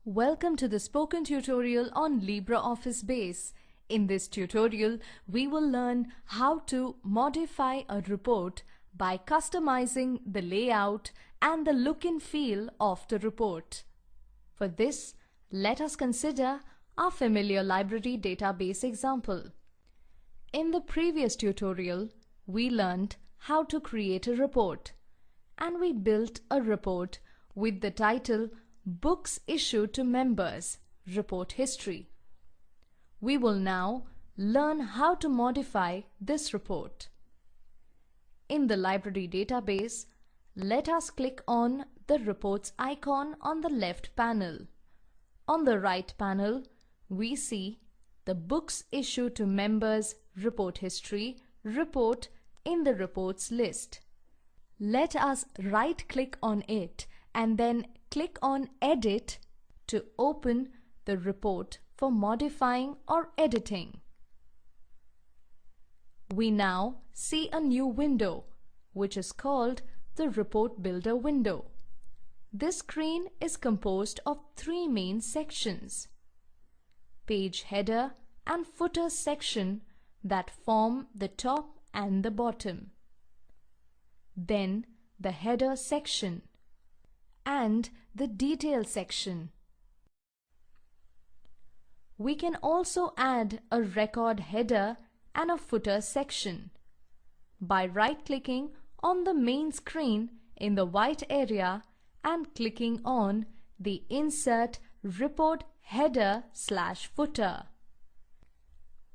Welcome to the spoken tutorial on LibreOffice Base. In this tutorial, we will learn how to modify a report by customizing the layout and the look and feel of the report. For this, let us consider our familiar library database example. In the previous tutorial, we learned how to create a report, and we built a report with the title Books Issued to Members, Report History. We will now learn how to modify this report. In the library database, let us click on the reports icon on the left panel. On the right panel, we see the Books Issued to Members, Report History report in the reports list. Let us right-click on it and then click on Edit to open the report for modifying or editing. We now see a new window, which is called the Report Builder window. This screen is composed of three main sections: page header and footer section that form the top and the bottom, then the header section, and the detail section. We can also add a record header and a footer section by right-clicking on the main screen in the white area and clicking on the Insert Report Header/Footer.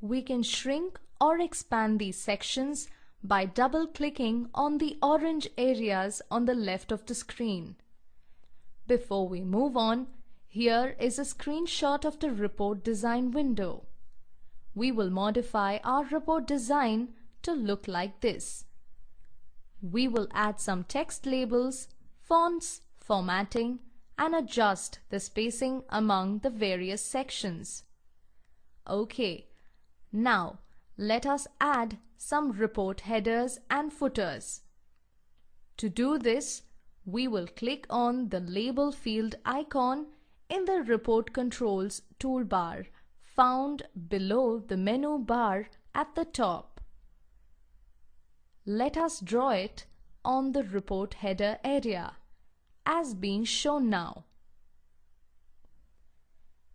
We can shrink or expand these sections by double-clicking on the orange areas on the left of the screen. Before we move on, here is a screenshot of the report design window. We will modify our report design to look like this. We will add some text labels, fonts, formatting, and adjust the spacing among the various sections. Okay, now let us add some report headers and footers. To do this, we will click on the Label field icon in the Report Controls toolbar found below the menu bar at the top. Let us draw it on the report header area, as being shown now,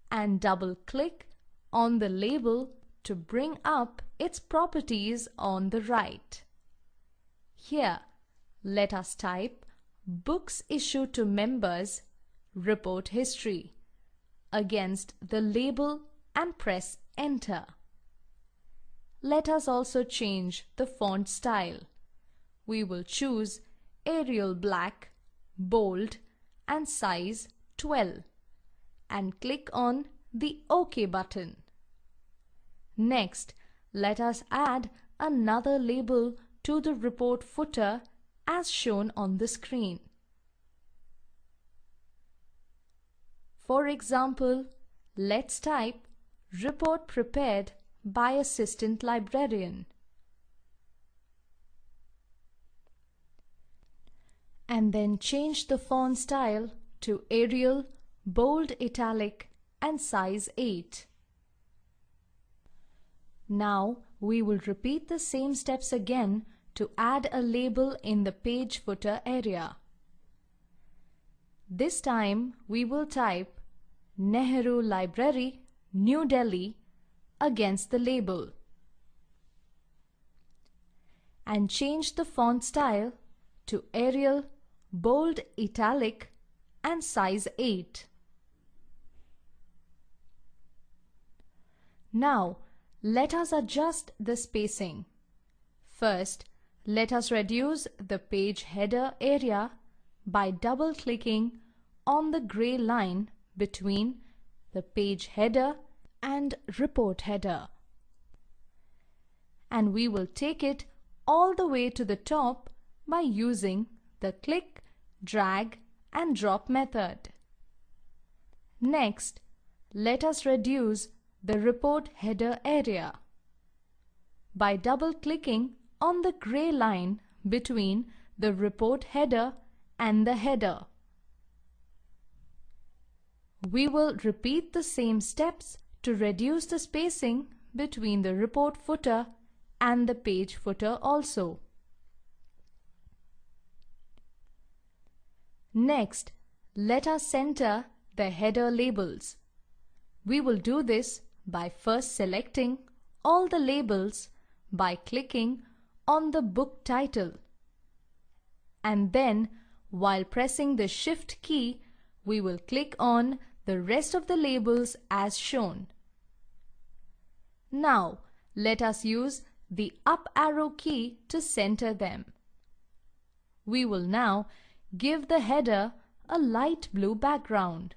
and double-click on the label to bring up its properties on the right. Here, let us type Books Issued to Members, Report History against the label and press Enter. Let us also change the font style. We will choose Arial Black, Bold, and size 12 and click on the OK button. Next, let us add another label to the report footer as shown on the screen. For example, let's type Report Prepared by Assistant Librarian and then change the font style to Arial, Bold Italic, and size 8. Now we will repeat the same steps again to add a label in the page footer area. This time we will type Nehru Library, New Delhi against the label and change the font style to Arial, Bold Italic, and size 8. Now let us adjust the spacing. First, let us reduce the page header area by double-clicking on the gray line between the page header and report header. And we will take it all the way to the top by using the click, drag, and drop method. Next, let us reduce the report header area by double-clicking on the gray line between the report header and the header. We will repeat the same steps to reduce the spacing between the report footer and the page footer also. Next, let us center the header labels. We will do this by first selecting all the labels by clicking on the book title. And then, while pressing the Shift key, we will click on the rest of the labels as shown. Now, let us use the up arrow key to center them. We will now give the header a light blue background.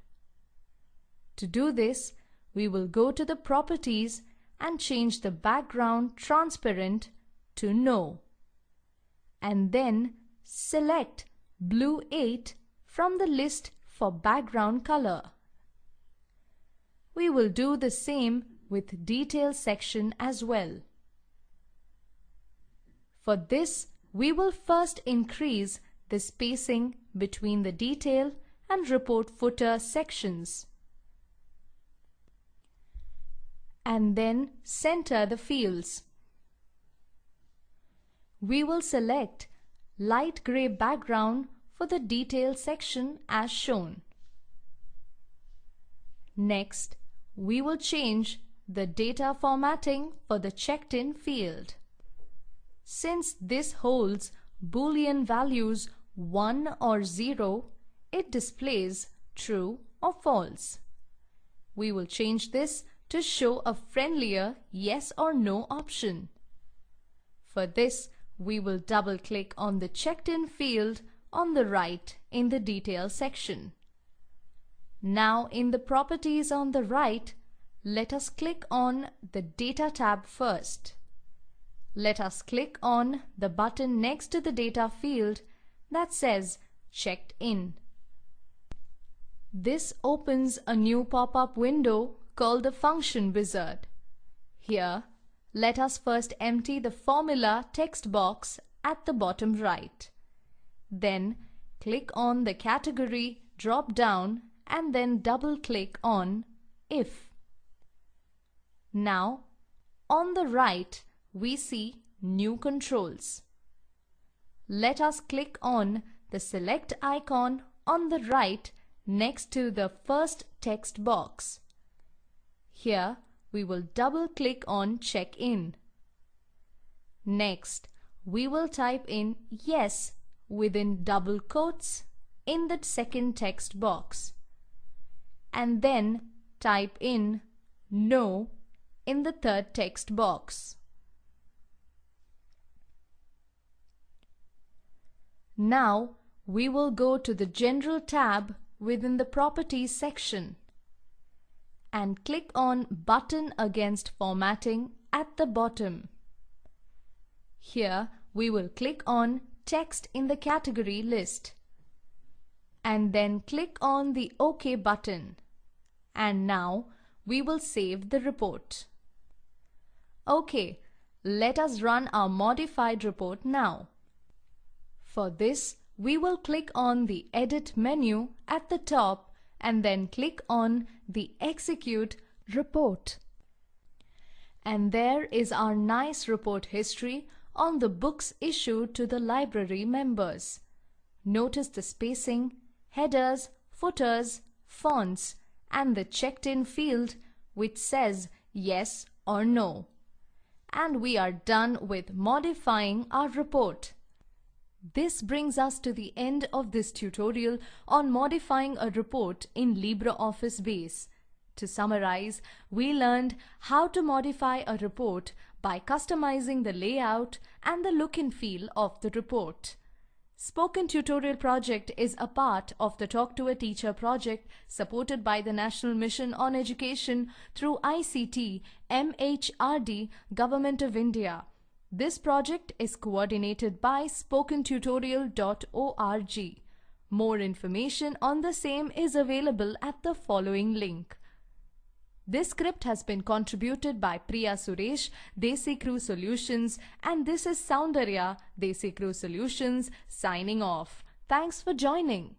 To do this, we will go to the Properties and change the background transparent to No. And then select Blue 8 from the list for background color. We will do the same with Detail section as well. For this, we will first increase the spacing between the Detail and Report Footer sections, and then center the fields. We will select light gray background for the Detail section as shown. Next, we will change the data formatting for the checked-in field. Since this holds Boolean values 1 or 0, it displays true or false. We will change this to show a friendlier yes or no option. For this, we will double-click on the checked-in field on the right in the Detail section. Now, in the Properties on the right, let us click on the Data tab first. Let us click on the button next to the data field that says Checked In. This opens a new pop-up window called the Function Wizard. Here, let us first empty the formula text box at the bottom right. Then, click on the Category drop-down and then double-click on If. Now, on the right, we see New Controls. Let us click on the Select icon on the right next to the first text box. Here, we will double-click on Check In. Next, we will type in Yes within double quotes in the second text box, and then type in No in the third text box. Now, we will go to the General tab within the Properties section and click on Button Against Formatting at the bottom. Here, we will click on Text in the Category list and then click on the OK button. And now, we will save the report. OK, let us run our modified report now. For this, we will click on the Edit menu at the top and then click on the Execute Report. And there is our nice report history on the books issued to the library members. Notice the spacing, headers, footers, fonts, and the checked-in field which says yes or no. And we are done with modifying our report. This brings us to the end of this tutorial on modifying a report in LibreOffice Base. To summarize, we learned how to modify a report by customizing the layout and the look and feel of the report. Spoken Tutorial Project is a part of the Talk to a Teacher project supported by the National Mission on Education through ICT, MHRD, Government of India. This project is coordinated by spokentutorial.org. More information on the same is available at the following link. This script has been contributed by Priya Suresh, Desi Crew Solutions, and this is Soundarya, Desi Crew Solutions, signing off. Thanks for joining.